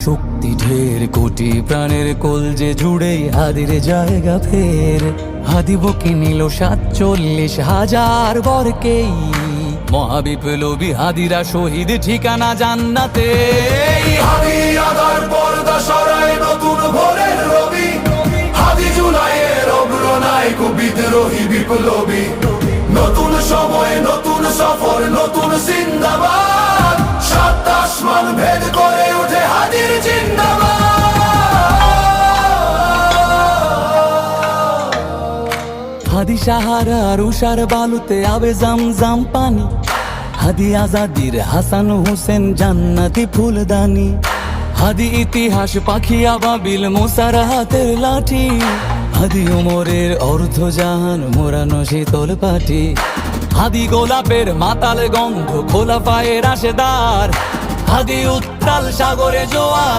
শক্তি ঢের, কোটি প্রাণের কলজে জুড়ে হাদির জায়গা ফের। হাদি বুকে নিল 47,000 বরকেই, মহাবিপ্লবী হাদিরা শহীদ, ঠিকানা জান্নাতে। হাদি আদার পর্দা সরায় নতুন ভোরের রবি, হাদি জুলাইয়ের অগ্রনায়ক বিদ্রোহী বিপ্লবী। নতুন সময়, নতুন সফর, নতুন জিন্দাবাদ, সাত আসমান ভেদ করে ওঠে হাদির জিন্দাবাদ। হাদি সাহারার উষার বালুতে আবে জামজাম পানি, হাদি আজাদির হাসান হোসেন জান্নাতি ফুলদানি। হাদি ইতিহাস পাখি আবাবিল মুসার হাতের লাঠি, হাদি ওমরের অর্ধ জাহান মোরানো শীতল পাটি। হাদি গোলাপের মাতাল গন্ধ, খোলা পায়ের আশেদার, হাদি উত্তাল সাগরে জোয়ার।